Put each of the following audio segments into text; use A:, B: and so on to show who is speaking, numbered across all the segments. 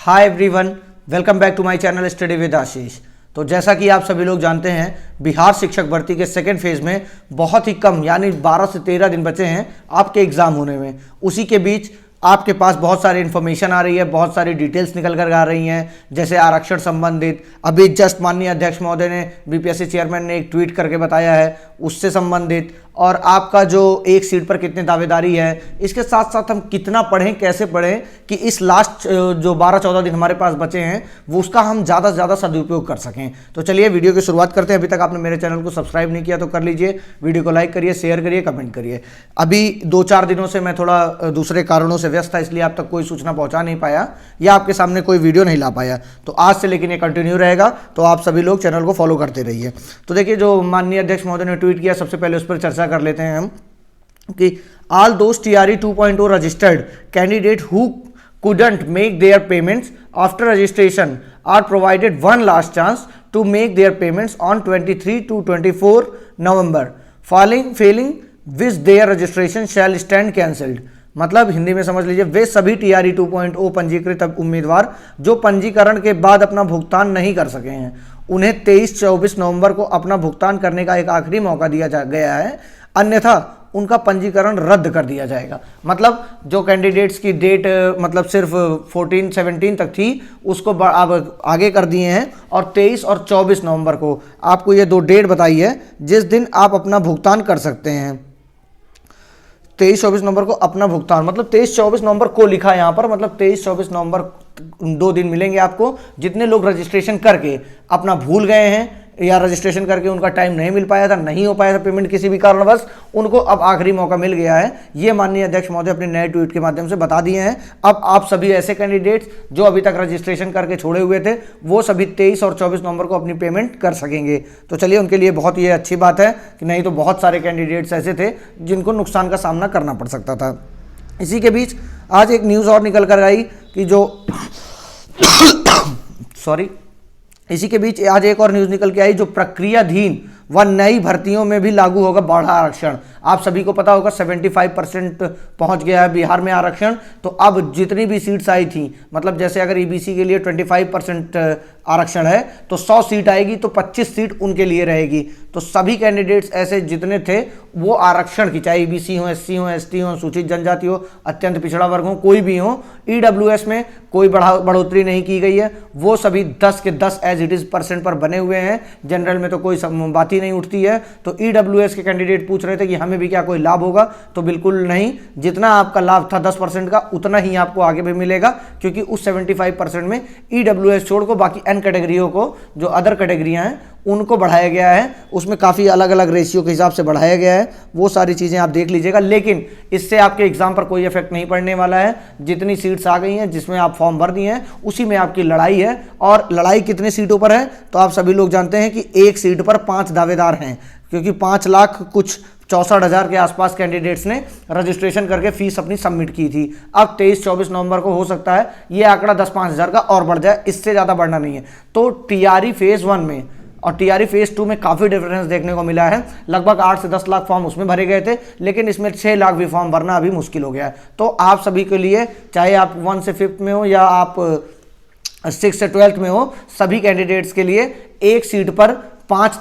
A: Hi everyone, welcome back to my channel study with Ashish. तो जैसा कि आप सभी लोग जानते हैं, बिहार शिक्षक भर्ती के सेकेंड फेज में बहुत ही कम यानी 12 से 13 दिन बचे हैं आपके एग्जाम होने में। उसी के बीच आपके पास बहुत सारी इन्फॉर्मेशन आ रही है, बहुत सारी डिटेल्स निकल कर आ रही हैं, जैसे आरक्षण संबंधित। अभी जस्ट माननीय अध्यक्ष महोदय ने, बीपीएससी चेयरमैन ने एक ट्वीट करके बताया है, उससे संबंधित, और आपका जो एक सीट पर कितनी दावेदारी है, इसके साथ साथ हम कितना पढ़ें, कैसे पढ़ें कि इस लास्ट जो 12-14 दिन हमारे पास बचे हैं वो उसका हम ज़्यादा से ज़्यादा सदुपयोग कर सकें। तो चलिए वीडियो की शुरुआत करते हैं। अभी तक आपने मेरे चैनल को सब्सक्राइब नहीं किया तो कर लीजिए, वीडियो को लाइक करिए, शेयर करिए, कमेंट करिए। अभी 2-4 दिनों से मैं थोड़ा दूसरे कारणों से व्यस्त था, इसलिए आप तक कोई सूचना पहुंचा नहीं पाया या आपके सामने कोई वीडियो नहीं ला पाया। तो आज से लेकिन ये कंटिन्यू रहेगा, तो आप सभी लोग चैनल को फॉलो करते रहिए। तो देखिए, जो माननीय अध्यक्ष महोदय ने ट्वीट किया, सबसे पहले उस पर चर्चा कर लेते हैं हम कि all those TRE 2.0 registered candidate who couldn't make their payments after registration are provided one last chance to make their payments on 23 to 24 November. Failing which their registration shall stand cancelled. मतलब हिंदी में समझ लीजिए, वे सभी TRE 2.0 पंजीकृत उम्मीदवार जो पंजीकरण के बाद अपना भुगतान नहीं कर सके हैं, उन्हें 23-24 नवंबर को अपना भुगतान करने का एक आखिरी मौका दिया गया है, अन्यथा उनका पंजीकरण रद्द कर दिया जाएगा। मतलब जो कैंडिडेट्स की डेट मतलब सिर्फ 14-17 तक थी, उसको अब आगे कर दिए हैं और 23 और 24 नवंबर को आपको ये 2 डेट बताई है जिस दिन आप अपना भुगतान कर सकते हैं। 23-24 नवंबर को अपना भुगतान, मतलब 23-24 नवंबर को लिखा है यहाँ पर, मतलब 23-24 नवंबर 2 दिन मिलेंगे आपको। जितने लोग रजिस्ट्रेशन करके अपना भूल गए हैं या रजिस्ट्रेशन करके उनका टाइम नहीं मिल पाया था, नहीं हो पाया था पेमेंट किसी भी कारणवश, उनको अब आखिरी मौका मिल गया है। ये माननीय अध्यक्ष महोदय अपने नए ट्वीट के माध्यम से बता दिए हैं। अब आप सभी ऐसे कैंडिडेट्स जो अभी तक रजिस्ट्रेशन करके छोड़े हुए थे, वो सभी 23 और 24 नवंबर को अपनी पेमेंट कर सकेंगे। तो चलिए, उनके लिए बहुत ये अच्छी बात है कि नहीं तो बहुत सारे कैंडिडेट्स ऐसे थे जिनको नुकसान का सामना करना पड़ सकता था। इसी के बीच आज एक न्यूज़ और निकल कर आई कि जो इसी के बीच आज एक और न्यूज़ निकल के आई, जो प्रक्रियाधीन व नई भर्तियों में भी लागू होगा बढ़ा आरक्षण। आप सभी को पता होगा 75% पहुंच गया है बिहार में आरक्षण। तो अब जितनी भी सीट्स आई थी, मतलब जैसे अगर EBC के लिए 25% आरक्षण है तो 100 सीट आएगी, तो 25 सीट उनके लिए रहेगी। तो सभी कैंडिडेट्स ऐसे जितने थे वो आरक्षण की, चाहे EBC हो, SC हो, ST हो, सूचित जनजाति हो, अत्यंत पिछड़ा वर्ग हो, कोई भी हो, EWS में कोई बढ़ोतरी नहीं की गई है। वो सभी 10 के 10 एज इट इज % पर बने हुए हैं। जनरल में तो कोई बात ही नहीं उठती है। तो EWS के कैंडिडेट पूछ रहे थे कि हमें भी क्या कोई लाभ होगा, तो बिल्कुल नहीं। जितना आपका लाभ था 10% का, उतना ही आपको आगे भी मिलेगा, क्योंकि उस 75% में EWS छोड़ को बाकी N कैटेगरियों को, जो अदर कैटेगरियां हैं, उनको बढ़ाया गया है। उसमें काफ़ी अलग अलग रेशियो के हिसाब से बढ़ाया गया है। वो सारी चीज़ें आप देख लीजिएगा, लेकिन इससे आपके एग्जाम पर कोई इफेक्ट नहीं पड़ने वाला है। जितनी सीट्स आ गई हैं, जिसमें आप फॉर्म भर दिए हैं, उसी में आपकी लड़ाई है। और लड़ाई कितनी सीटों पर है तो आप सभी लोग जानते हैं कि एक सीट पर 5 दावेदार हैं, क्योंकि 5 लाख कुछ 64,000 के आसपास कैंडिडेट्स ने रजिस्ट्रेशन करके फीस अपनी सबमिट की थी। अब 23-24 नवंबर को हो सकता है ये आंकड़ा 10-5 हज़ार का और बढ़ जाए, इससे ज़्यादा बढ़ना नहीं है। तो TRE फेज़ 1 में और TRE फेज़ 2 में काफ़ी डिफरेंस देखने को मिला है। लगभग 8 से 10 लाख फॉर्म उसमें भरे गए थे, लेकिन इसमें 6 लाख भी फॉर्म भरना अभी मुश्किल हो गया है। तो आप सभी के लिए, चाहे आप 1 से 5th में हो या आप 6 से 12th में हो, सभी कैंडिडेट्स के लिए एक सीट पर 5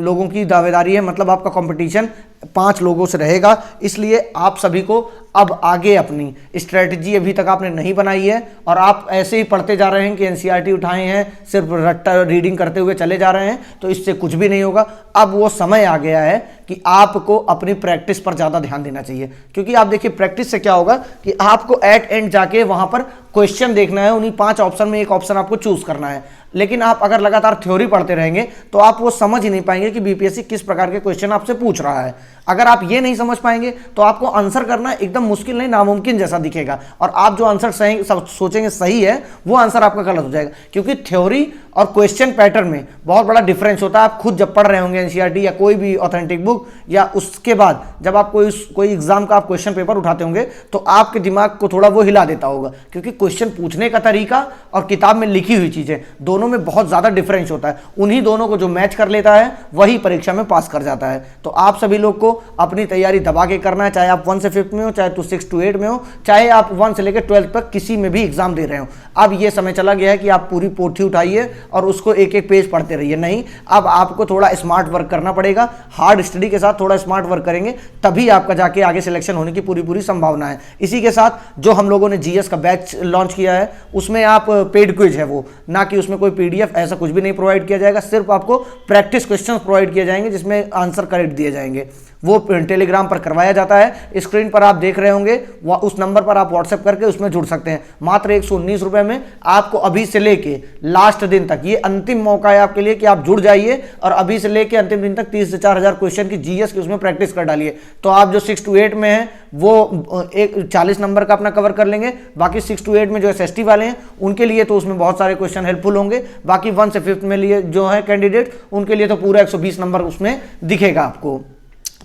A: लोगों की दावेदारी है। मतलब आपका कंपटीशन 5 लोगों से रहेगा। इसलिए आप सभी को अब आगे अपनी स्ट्रेटजी अभी तक आपने नहीं बनाई है और आप ऐसे ही पढ़ते जा रहे हैं कि NCERT उठाए हैं, सिर्फ रट्टा रीडिंग करते हुए चले जा रहे हैं, तो इससे कुछ भी नहीं होगा। अब वो समय आ गया है कि आपको अपनी प्रैक्टिस पर ज़्यादा ध्यान देना चाहिए। क्योंकि आप देखिए, प्रैक्टिस से क्या होगा कि आपको एट एंड जाके वहाँ पर क्वेश्चन देखना है, उन्हीं 5 ऑप्शन में एक ऑप्शन आपको चूज करना है। लेकिन आप अगर लगातार थ्योरी पढ़ते रहेंगे तो आप वो समझ ही नहीं पाएंगे कि BPSC किस प्रकार के क्वेश्चन आपसे पूछ रहा है। अगर आप ये नहीं समझ पाएंगे तो आपको आंसर करना एकदम मुश्किल नहीं, नामुमकिन जैसा दिखेगा। और आप जो आंसर सोचेंगे सही है, वो आंसर आपका गलत हो जाएगा। क्योंकि थ्योरी और क्वेश्चन पैटर्न में बहुत बड़ा डिफरेंस होता है। आप खुद जब पढ़ रहे होंगे एनसीईआरटी या कोई भी ऑथेंटिक बुक, या उसके बाद जब आप कोई एग्जाम का आप क्वेश्चन पेपर उठाते होंगे तो आपके दिमाग को थोड़ा वो हिला देता होगा, क्योंकि क्वेश्चन पूछने का तरीका और किताब में लिखी हुई चीजें दोनों में बहुत ज्यादा डिफरेंस होता है। उन्हीं दोनों को जो मैच कर लेता है वही परीक्षा में पास कर जाता है। तो आप सभी लोग को अपनी तैयारी दबा के करना है, चाहे आप 1 से 5 में हो, चाहे तो 6 to 8 में हो, चाहे आप 1 से लेकर 12 तक किसी में भी एग्जाम दे रहे हो। अब ये समय चला गया है कि आप पूरी पोथी उठाइए और उसको एक एक पेज पढ़ते रहिए। नहीं, अब आपको थोड़ा स्मार्ट वर्क करना पड़ेगा। हार्ड स्टडी के साथ थोड़ा स्मार्ट वर्क करेंगे तभी आपका जाके आगे सिलेक्शन होने की पूरी संभावना है। इसी के साथ जो हम लोगों ने जीएस का बैच लॉन्च किया है उसमें आप पेड क्विज है वो, ना कि उसमें कोई पीडीएफ ऐसा कुछ भी नहीं प्रोवाइड किया जाएगा। सिर्फ आपको प्रैक्टिस क्वेश्चंस प्रोवाइड किए जाएंगे जिसमें आंसर करेक्ट दिए जाएंगे। वो टेलीग्राम पर करवाया जाता है, स्क्रीन पर आप देख रहे होंगे, उस नंबर पर आप व्हाट्सएप करके उसमें जुड़ सकते हैं। मात्र 119 रुपए में आपको अभी से लेके लास्ट दिन तक, ये अंतिम मौका है आपके लिए कि आप जुड़ जाइए और अभी से लेके अंतिम दिन तक 3 से 4 हजार क्वेश्चन की जीएस की उसमें प्रैक्टिस कर डालिए। तो आप जो 6 to 8 में हैं वो एक 40 नंबर का अपना कवर कर लेंगे। बाकी 6 to 8 में जो एसएसटी वाले हैं उनके लिए तो उसमें बहुत सारे क्वेश्चन हेल्पफुल होंगे। बाकी 1 से 5 में लिए जो है कैंडिडेट, उनके लिए तो पूरा 120 नंबर उसमें दिखेगा आपको।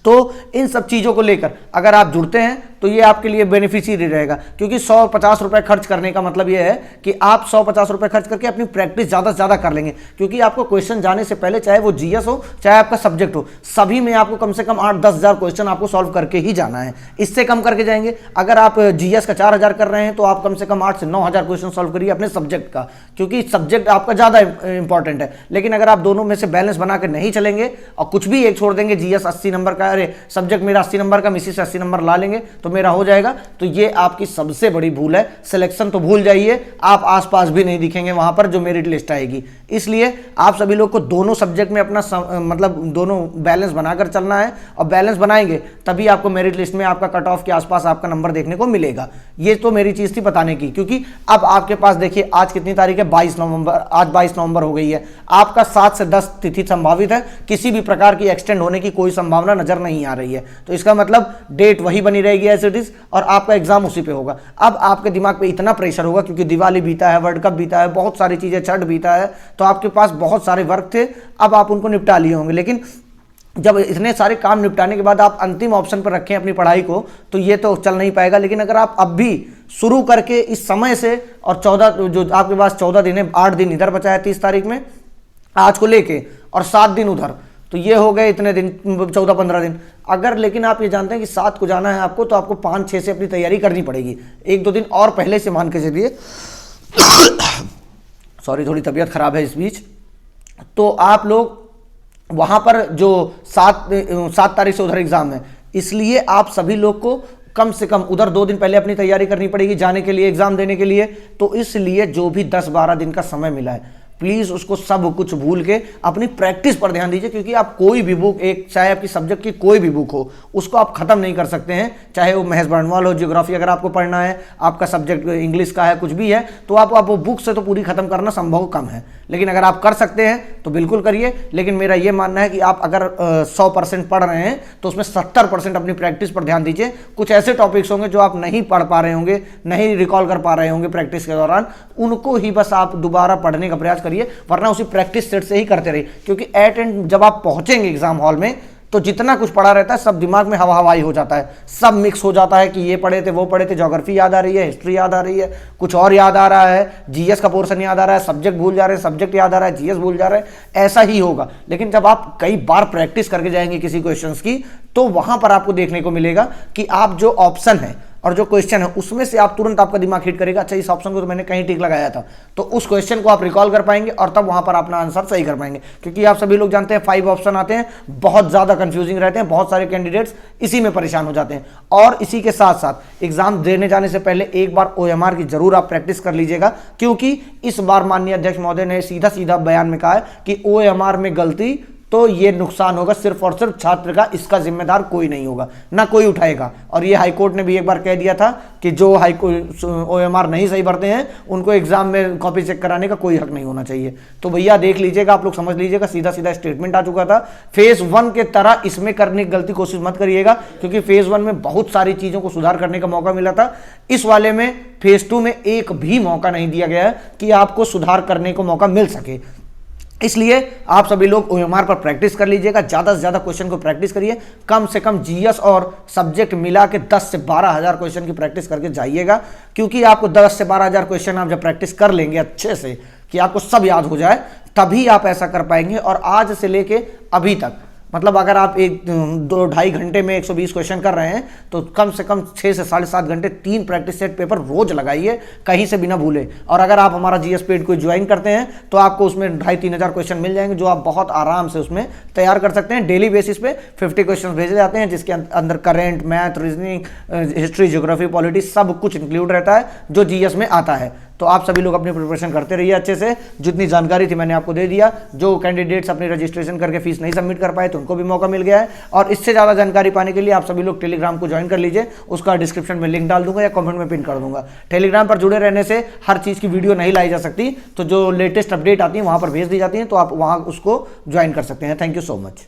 A: तो इन सब चीज़ों को लेकर अगर आप जुड़ते हैं तो ये आपके लिए बेनिफिशियरी रहेगा, क्योंकि 150 रुपए खर्च करने का मतलब ये है कि आप 150 रुपए खर्च करके अपनी प्रैक्टिस ज़्यादा से ज़्यादा कर लेंगे। क्योंकि आपको क्वेश्चन जाने से पहले, चाहे वो जीएस हो चाहे आपका सब्जेक्ट हो, सभी में आपको कम से कम 8-10 हजार क्वेश्चन आपको सॉल्व करके ही जाना है। इससे कम करके जाएंगे। अगर आप जीएस का 4 हजार कर रहे हैं तो आप कम से कम 8 से 9 हजार क्वेश्चन सॉल्व करिए अपने सब्जेक्ट का, क्योंकि सब्जेक्ट आपका ज़्यादा इंपॉर्टेंट है। लेकिन अगर आप दोनों में से बैलेंस बनाकर नहीं चलेंगे और कुछ भी एक छोड़ देंगे, जीएस 80 नंबर का, अरे सब्जेक्ट मेरा 80 नंबर का, इसी से 80 नंबर ला लेंगे तो मेरा हो जाएगा, तो ये आपकी सबसे बड़ी भूल है। सिलेक्शन तो भूल जाइए, आप आसपास भी नहीं दिखेंगे वहां पर जो मेरिट लिस्ट आएगी। इसलिए आप सभी लोग को दोनों सब्जेक्ट में अपना मतलब दोनों बैलेंस बनाकर चलना है, और बैलेंस बनाएंगे तभी आपको मेरिट लिस्ट में आपका कट ऑफ के आसपास आपका नंबर देखने को मिलेगा। ये तो मेरी चीज थी बताने की, क्योंकि अब आपके पास देखिए आज कितनी तारीख है, 22 नवंबर। आज 22 नवंबर हो गई है। आपका 7 से 10 तिथि संभावित है, किसी भी प्रकार की एक्सटेंड होने की कोई संभावना नजर नहीं आ रही है। तो इसका मतलब डेट वही बनी रहेगी एज इट इज, और आपका एग्जाम उसी पे होगा। अब आपके दिमाग पे इतना प्रेशर होगा क्योंकि दिवाली बीता है, वर्ल्ड कप बीता है, बहुत सारी चीजें, छठ बीता है, तो आपके पास बहुत सारे वर्क थे, अब आप उनको निपटा लिए होंगे। लेकिन जब इतने सारे काम निपटाने के बाद आप अंतिम ऑप्शन पर रखें अपनी पढ़ाई को, तो ये तो चल नहीं पाएगा। लेकिन अगर आप अब भी शुरू करके इस समय से, और 14 जो आपके पास 14 दिन है, 8 दिन इधर बचा है 30 तारीख में आज को लेके, और 7 दिन उधर, तो ये हो गए इतने दिन, 14-15 दिन। अगर लेकिन आप ये जानते हैं कि 7 को जाना है आपको, तो आपको 5-6 से अपनी तैयारी करनी पड़ेगी। 1-2 दिन और पहले से मान के चलिए सॉरी, थोड़ी तबीयत खराब है इस बीच। तो आप लोग वहां पर जो 7 तारीख से उधर एग्जाम है, इसलिए आप सभी लोग को कम से कम उधर 2 दिन पहले अपनी तैयारी करनी पड़ेगी जाने के लिए, एग्जाम देने के लिए। तो इसलिए जो भी 10-12 दिन का समय मिला है, प्लीज उसको सब कुछ भूल के अपनी प्रैक्टिस पर ध्यान दीजिए। क्योंकि आप कोई भी बुक, एक चाहे आपकी सब्जेक्ट की कोई भी बुक हो, उसको आप खत्म नहीं कर सकते हैं। चाहे वो महेश बर्णवाल हो, ज्योग्राफी अगर आपको पढ़ना है, आपका सब्जेक्ट इंग्लिश का है, कुछ भी है, तो आप वो बुक से तो पूरी खत्म करना संभव कम है। लेकिन अगर आप कर सकते हैं तो बिल्कुल करिए। लेकिन मेरा ये मानना है कि आप अगर 100% पढ़ रहे हैं तो उसमें 70% अपनी प्रैक्टिस पर ध्यान दीजिए। कुछ ऐसे टॉपिक्स होंगे जो आप नहीं पढ़ पा रहे होंगे, नहीं रिकॉल कर पा रहे होंगे प्रैक्टिस के दौरान, उनको ही बस आप दोबारा पढ़ने का प्रयास करिए, वरना उसी प्रैक्टिस सेट से ही करते रहिए। क्योंकि एट एंड जब आप पहुंचेंगे एग्जाम हॉल में, तो जितना कुछ पढ़ा रहता है सब दिमाग में हवा हवाई हो जाता है, सब मिक्स हो जाता है कि ये पढ़े थे, वो पढ़े थे, ज्योग्राफी याद आ रही है, हिस्ट्री याद आ रही है, कुछ और याद आ रहा है, जीएस का पोर्शन याद आ रहा है, सब्जेक्ट भूल जा रहे हैं, सब्जेक्ट याद आ रहा है, जीएस भूल जा रहे हैं। ऐसा ही होगा। लेकिन जब आप कई बार प्रैक्टिस करके जाएंगे किसी क्वेश्चंस की, तो वहां पर आपको देखने को मिलेगा कि आप जो ऑप्शन है और जो क्वेश्चन है उसमें से आप तुरंत, आपका दिमाग हिट करेगा, अच्छा इस ऑप्शन को तो मैंने कहीं टिक लगाया था, तो उस क्वेश्चन को आप रिकॉल कर पाएंगे और तब वहां पर अपना आंसर सही कर पाएंगे। क्योंकि आप सभी लोग जानते हैं 5 ऑप्शन आते हैं, बहुत ज्यादा कंफ्यूजिंग रहते हैं, बहुत सारे कैंडिडेट्स इसी में परेशान हो जाते हैं। और इसी के साथ साथ एग्जाम देने जाने से पहले एक बार OMR की जरूर आप प्रैक्टिस कर लीजिएगा, क्योंकि इस बार माननीय अध्यक्ष महोदय ने सीधा सीधा बयान में कहा है कि OMR में गलती तो ये नुकसान होगा सिर्फ और सिर्फ छात्र का, इसका जिम्मेदार कोई नहीं होगा, ना कोई उठाएगा। और ये हाईकोर्ट ने भी एक बार कह दिया था कि जो OMR नहीं सही भरते हैं उनको एग्जाम में कॉपी चेक कराने का कोई हक नहीं होना चाहिए। तो भैया देख लीजिएगा, आप लोग समझ लीजिएगा, सीधा सीधा स्टेटमेंट आ चुका था। फेज 1 के तरह इसमें करने की गलती कोशिश मत करिएगा, क्योंकि फेज 1 में बहुत सारी चीजों को सुधार करने का मौका मिला था। इस वाले में फेज 2 में एक भी मौका नहीं दिया गया है कि आपको सुधार करने को मौका मिल सके। इसलिए आप सभी लोग OMR पर प्रैक्टिस कर लीजिएगा, ज़्यादा से ज़्यादा क्वेश्चन को प्रैक्टिस करिए। कम से कम GS और सब्जेक्ट मिला के 10 से 12 हज़ार क्वेश्चन की प्रैक्टिस करके जाइएगा, क्योंकि आपको 10 से 12 हज़ार क्वेश्चन आप जब प्रैक्टिस कर लेंगे अच्छे से कि आपको सब याद हो जाए, तभी आप ऐसा कर पाएंगे। और आज से लेके अभी तक मतलब अगर आप 2-2.5 घंटे में 120 क्वेश्चन कर रहे हैं तो कम से कम 6 से 7.5 घंटे 3 प्रैक्टिस सेट पेपर रोज लगाइए, कहीं से भी ना भूलें। और अगर आप हमारा GS पेड को ज्वाइन करते हैं तो आपको उसमें 2,500-3 हज़ार क्वेश्चन मिल जाएंगे, जो आप बहुत आराम से उसमें तैयार कर सकते हैं। डेली बेसिस पे 50 क्वेश्चन भेजे जाते हैं, जिसके अंदर current, math, reasoning, history, geography, polity सब कुछ इंक्लूड रहता है जो GS में आता है। तो आप सभी लोग अपनी प्रिपरेशन करते रहिए अच्छे से। जितनी जानकारी थी मैंने आपको दे दिया। जो कैंडिडेट्स अपनी रजिस्ट्रेशन करके फीस नहीं सबमिट कर पाए तो उनको भी मौका मिल गया है। और इससे ज़्यादा जानकारी पाने के लिए आप सभी लोग टेलीग्राम को ज्वाइन कर लीजिए, उसका डिस्क्रिप्शन में लिंक डाल दूंगा या कमेंट में पिन कर दूंगा। टेलीग्राम पर जुड़े रहने से हर चीज़ की वीडियो नहीं लाई जा सकती, तो जो लेटेस्ट अपडेट आती है वहाँ पर भेज दी जाती है, तो आप वहाँ उसको ज्वाइन कर सकते हैं। Thank you so much.